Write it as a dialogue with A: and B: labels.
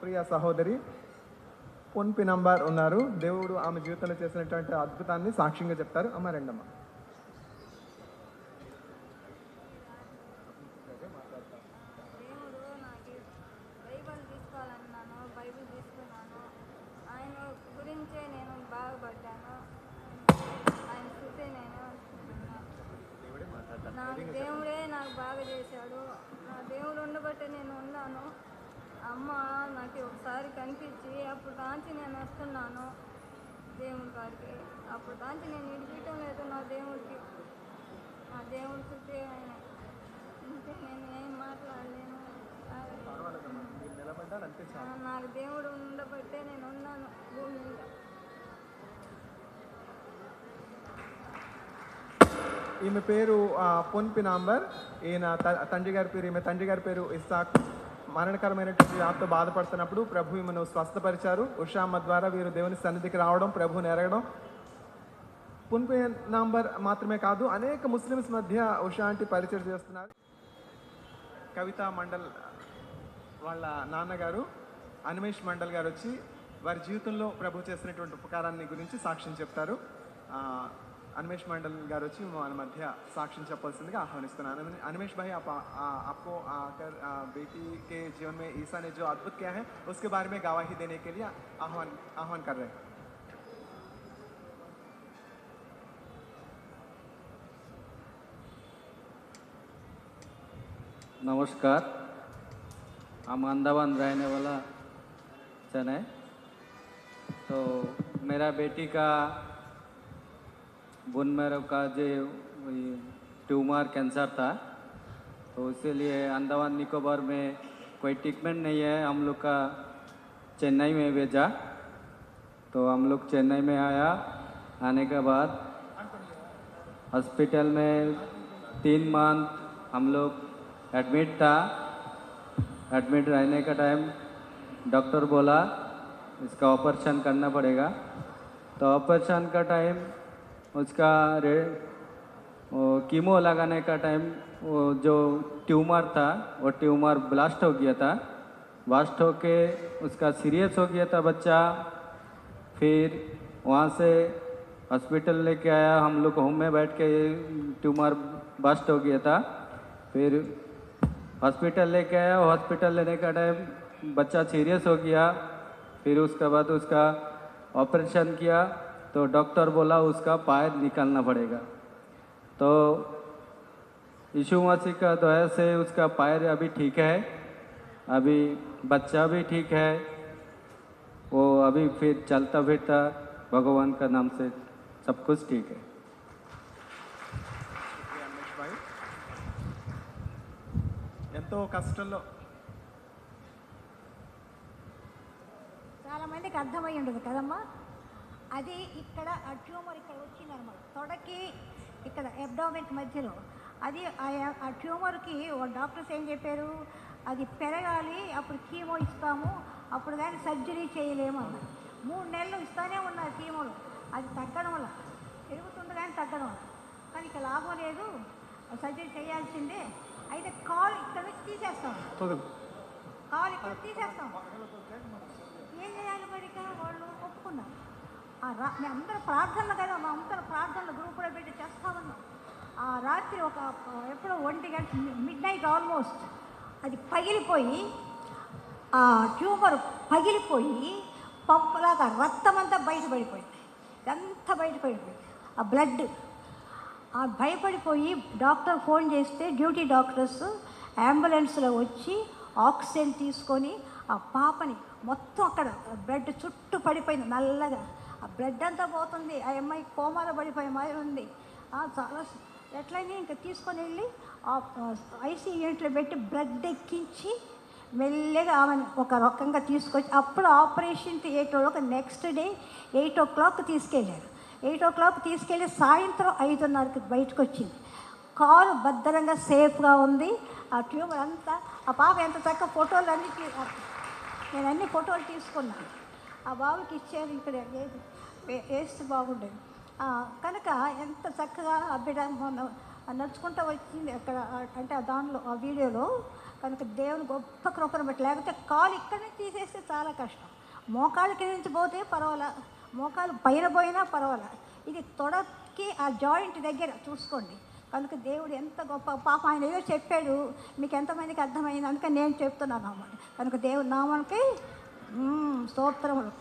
A: ప్రియ సహోదరి పొన్పి నంబర్ ఉన్నారు. దేవుడు ఆమె జీవితంలో చేసినటువంటి అద్భుతాన్ని సాక్ష్యంగా చెప్తారు. అమ్మ రెండమ్మ.
B: దేవుడు నాకు బైబిల్ తీసుకోవాలన్నాను, బైబిల్ తీసుకున్నాను. ఆయన గురించే నేను బాగుపడ్డాను. ఆయన చూసే నేను నాకు దేవుడే నాకు బాగా చేశాడు. నా దేవుడు ఉండబట్టే నేను ఉన్నాను. అమ్మ నాకు ఒకసారి కనిపించి అప్పుడు కాంచి నేను వస్తున్నాను దేవుడి గారికి. అప్పుడు కాంచి నేను విడిపించడం లేదు నా దేవుడికి. నా దేవుడి చూసే ఆయన ఇంకే నేను ఏం మాట్లాడలేను. నాకు దేవుడు ఉండబట్టే నేను ఉన్నాను భూమి మీద.
A: ఈమె పేరు పొన్పి నంబర్. ఈయన తండ్రి గారి పేరు, ఈమె తండ్రి గారి పేరు ఇస్సాక్. మరణకరమైనటువంటి వ్యాధితో బాధపడుతున్నప్పుడు ప్రభు ఈమెను స్వస్థపరిచారు. ఉషామ్మ ద్వారా వీరు దేవుని సన్నిధికి రావడం, ప్రభువుని ఎరగడం. పొన్పి నంబర్ మాత్రమే కాదు, అనేక ముస్లిమ్స్ మధ్య ఉషా ఆంటీ పరిచయం చేస్తున్నారు. కవితా మండల్ వాళ్ళ నాన్నగారు అనిమేష్ మండల్ గారు వచ్చి వారి జీవితంలో ప్రభు చేసినటువంటి ఉపకారాన్ని గురించి సాక్ష్యం చెప్తారు. अनिमेश मंडल गाరు వచ్చి మన మధ్య సాక్ష్యం చెప్పాల్సిందిగా ఆహ్వానిస్తున్నాను. अनिमेश भाई, आपको आकर बेटी के जीवन में ईसा ने जो अद्भुत किया है उसके बारे में गवाही देने के लिए आह्वान कर रहे हैं.
C: नमस्कार, हम अंडमान रहने वाला जन है. तो मेरा बेटी का बोन मैरो का जो ट्यूमर कैंसर था, तो इसीलिए अंडमान निकोबार में कोई ट्रीटमेंट नहीं है. हम लोग का चेन्नई में भेजा. तो हम लोग चेन्नई में आया. आने के बाद हॉस्पिटल में 3 मंथ हम लोग एडमिट था. एडमिट रहने का टाइम डॉक्टर बोला इसका ऑपरेशन करना पड़ेगा. तो ऑपरेशन का टाइम उसका कीमो लगाने का टाइम वो जो ट्यूमर था वो ट्यूमर ब्लास्ट हो गया था. ब्लास्ट होके उसका सीरियस हो गया था बच्चा. फिर वहाँ से हॉस्पिटल लेके आया. हम लोग होम में बैठ के ट्यूमर ब्लास्ट हो गया था. फिर हॉस्पिटल लेके आया. हॉस्पिटल लेने का टाइम बच्चा सीरियस हो गया. फिर उसके बाद उसका ऑपरेशन किया. तो डॉक्टर बोला उसका पैर निकालना पड़ेगा. तो यीशु मसीह का दया से उसका पैर अभी ठीक है. अभी बच्चा भी ठीक है. वो अभी फिर चलता फिरता भगवान का नाम से सब कुछ ठीक है.
A: ఎంతో కష్టంలో
D: చాలా మందికి అర్థమై ఉండదు కదమ్మా. అది ఇక్కడ ఆ ట్యూమర్ ఇక్కడ వచ్చిందనమాట, తొడకి ఇక్కడ అబ్డామిన్ మధ్యలో. అది ఆ ట్యూమర్కి డాక్టర్స్ ఏం చెప్పారు, అది పెరగాలి, అప్పుడు కీమో ఇస్తాము, అప్పుడు కానీ సర్జరీ చేయలేము అన్నారు. 3 నెలలు ఇస్తూనే ఉన్నారు కీమోలు. అది తగ్గడం వల్ల పెరుగుతుంది కానీ తగ్గడం వల్ల, కానీ ఇక లాభం లేదు, సర్జరీ చేయాల్సిందే. అయితే కాల్ ఇక్కడ నుంచి తీసేస్తాం, కాల్ ఇక్కడ తీసేస్తాం. ఏం చేయాలి మరి? ఇక వాళ్ళు ఒప్పుకున్నారు. మేము అందరూ ప్రార్థనలు కదా, మా అందరూ ప్రార్థనలు గ్రూపులో పెట్టి చేస్తా ఉన్నాం. ఆ రాత్రి ఎప్పుడో 1 గంట మిడ్నైట్ ఆల్మోస్ట్ అది పగిలిపోయి, ఆ ట్యూమర్ పగిలిపోయి పంపులాగా రక్తం అంతా బయటపడిపోయింది. ఇదంతా బయటపడిపోయింది ఆ బ్లడ్. ఆ భయపడిపోయి డాక్టర్ ఫోన్ చేస్తే డ్యూటీ డాక్టర్స్ అంబులెన్స్లో వచ్చి ఆక్సిజన్ తీసుకొని ఆ పాపని మొత్తం అక్కడ బ్లడ్ చుట్టూ పడిపోయింది నల్లగా. ఆ బ్లడ్ అంతా పోతుంది. ఆ అమ్మాయి కోమాలో పడిపోయే మాదిరి ఉంది. చాలా ఎట్లయినా ఇంకా తీసుకొని వెళ్ళి ఐసీయూ యూనిట్లో పెట్టి బ్లడ్ ఎక్కించి మెల్లగా ఆమెను ఒక రకంగా తీసుకొచ్చి అప్పుడు ఆపరేషన్ థియేటర్లో నెక్స్ట్ డే 8 o'clock తీసుకెళ్ళారు. 8 o'clock తీసుకెళ్ళి సాయంత్రం 5:30కి బయటకు వచ్చింది. కారు భద్రంగా సేఫ్గా ఉంది. ఆ ట్యూమర్ అంతా, ఆ పాప ఎంత చక్కగా ఫోటోలు అన్నీ నేను అన్ని ఫోటోలు తీసుకున్నాను. ఆ బాబుకి ఇచ్చారు, ఇక్కడ వేస్తే బాగుండేది. కనుక ఎంత చక్కగా ఆ బిడ్డ నడుచుకుంటూ వచ్చింది అక్కడ, అంటే దానిలో ఆ వీడియోలో కనుక దేవుని గొప్ప కృపను బట్టి, లేకపోతే కాలు ఇక్కడి నుంచి తీసేస్తే చాలా కష్టం. మోకాళ్ళ కింద నుంచి పోతే పర్వాలా, మోకాలు పైన పోయినా పర్వాలా, ఇది తొడకి ఆ జాయింట్ దగ్గర చూసుకోండి. కనుక దేవుడు ఎంత గొప్ప, పాప ఆయన ఏదో చెప్పాడు, మీకు ఎంతమందికి అర్థమైంది, అందుకని నేను చెప్తున్నాను అన్నమాట. కనుక దేవుడు నామానికి స్తోత్రములు.